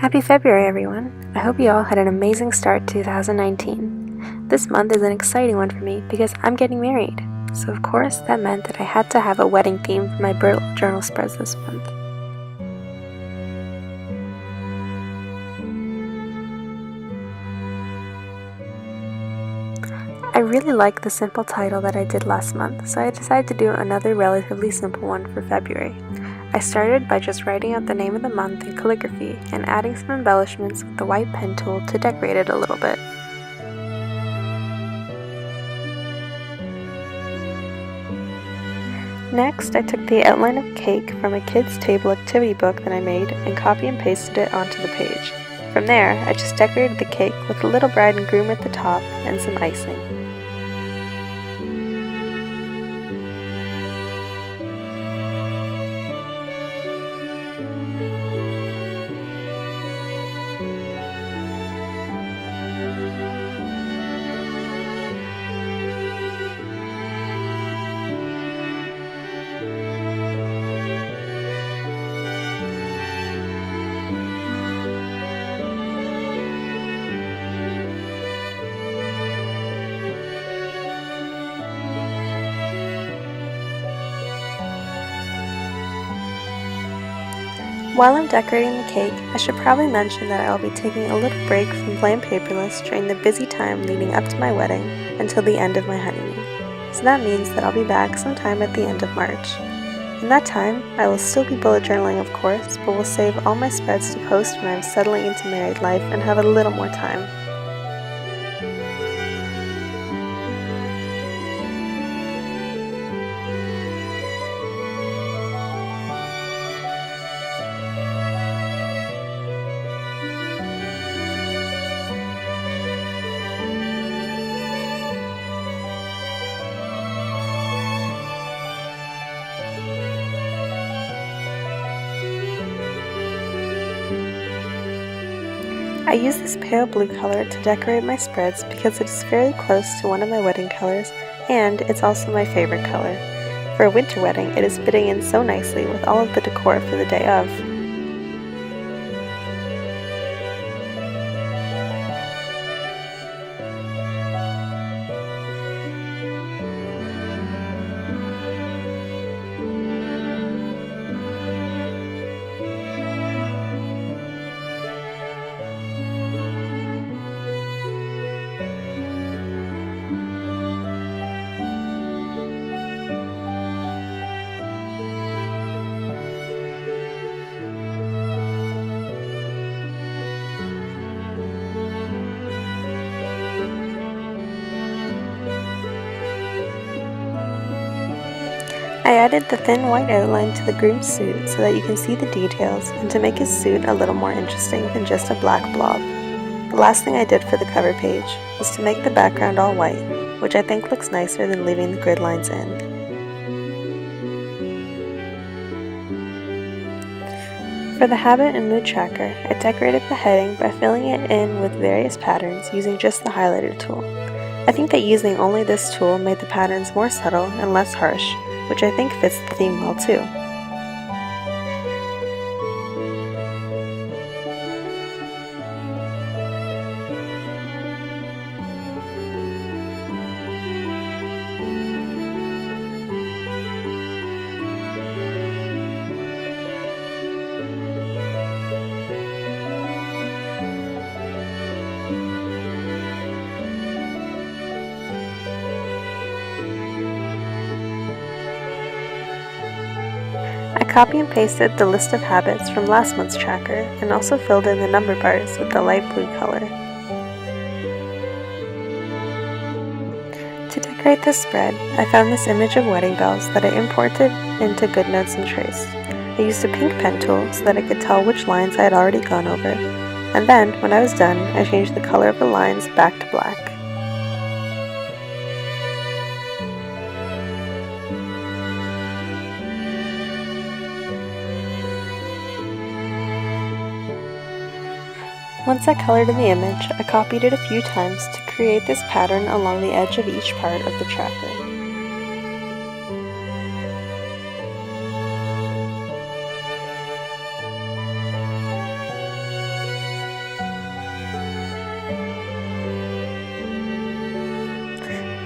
Happy February, everyone! I hope you all had an amazing start to 2019. This month is an exciting one for me because I'm getting married. So of course that meant that I had to have a wedding theme for my bullet journal spreads this month. I really like the simple title that I did last month, so I decided to do another relatively simple one for February. I started by just writing out the name of the month in calligraphy and adding some embellishments with the white pen tool to decorate it a little bit. Next, I took the outline of cake from a kids' table activity book that I made and copy and pasted it onto the page. From there, I just decorated the cake with a little bride and groom at the top and some icing. While I'm decorating the cake, I should probably mention that I will be taking a little break from Plan.Paperless during the busy time leading up to my wedding until the end of my honeymoon. So that means that I'll be back sometime at the end of March. In that time, I will still be bullet journaling, of course, but will save all my spreads to post when I'm settling into married life and have a little more time. I use this pale blue color to decorate my spreads because it is fairly close to one of my wedding colors, and it's also my favorite color. For a winter wedding, it is fitting in so nicely with all of the decor for the day of. I added the thin white outline to the groom's suit so that you can see the details and to make his suit a little more interesting than just a black blob. The last thing I did for the cover page was to make the background all white, which I think looks nicer than leaving the grid lines in. For the habit and mood tracker, I decorated the heading by filling it in with various patterns using just the highlighter tool. I think that using only this tool made the patterns more subtle and less harsh, which I think fits the theme well too. I copy and pasted the list of habits from last month's tracker and also filled in the number bars with the light blue color. To decorate this spread, I found this image of wedding bells that I imported into GoodNotes and Trace. I used a pink pen tool so that I could tell which lines I had already gone over, and then, when I was done, I changed the color of the lines back to black. Once I colored in the image, I copied it a few times to create this pattern along the edge of each part of the tracker.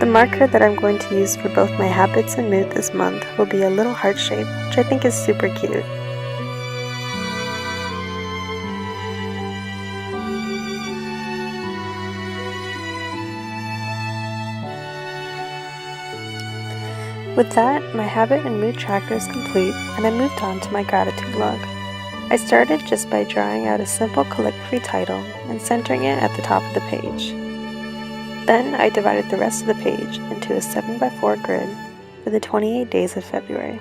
The marker that I'm going to use for both my habits and mood this month will be a little heart shape, which I think is super cute. With that, my habit and mood tracker is complete, and I moved on to my gratitude log. I started just by drawing out a simple calligraphy title and centering it at the top of the page. Then I divided the rest of the page into a 7x4 grid for the 28 days of February.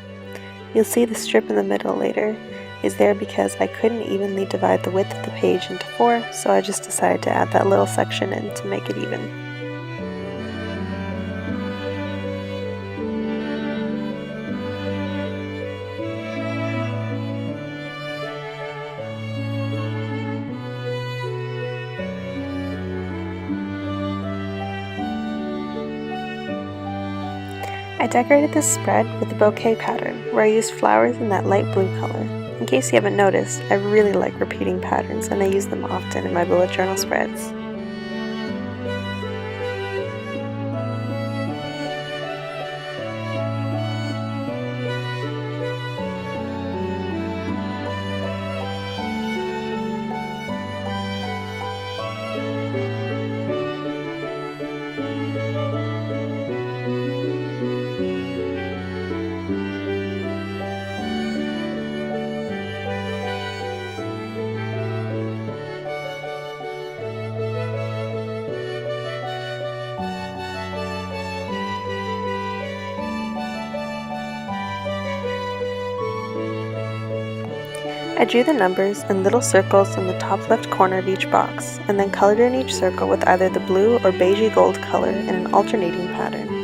You'll see the strip in the middle later is there because I couldn't evenly divide the width of the page into 4, so I just decided to add that little section in to make it even. I decorated this spread with a bouquet pattern where I used flowers in that light blue color. In case you haven't noticed, I really like repeating patterns and I use them often in my bullet journal spreads. I drew the numbers in little circles in the top left corner of each box, and then colored in each circle with either the blue or beigey gold color in an alternating pattern.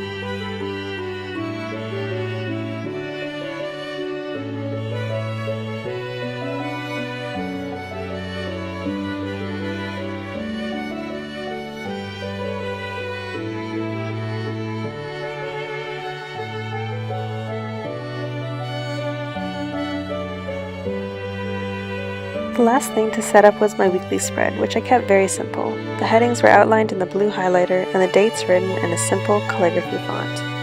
The last thing to set up was my weekly spread, which I kept very simple. The headings were outlined in the blue highlighter and the dates written in a simple calligraphy font.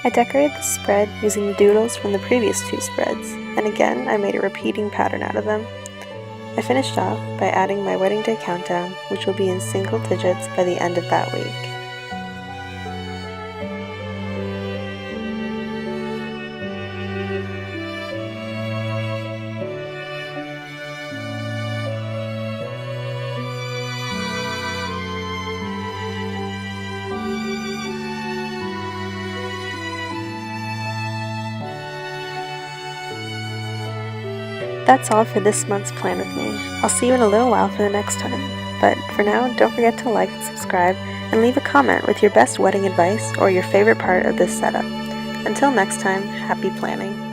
I decorated the spread using the doodles from the previous 2 spreads, and again I made a repeating pattern out of them. I finished off by adding my wedding day countdown, which will be in single digits by the end of that week. That's all for this month's Plan with me. I'll see you in a little while for the next time. But for now, don't forget to like and subscribe, and leave a comment with your best wedding advice or your favorite part of this setup. Until next time, happy planning.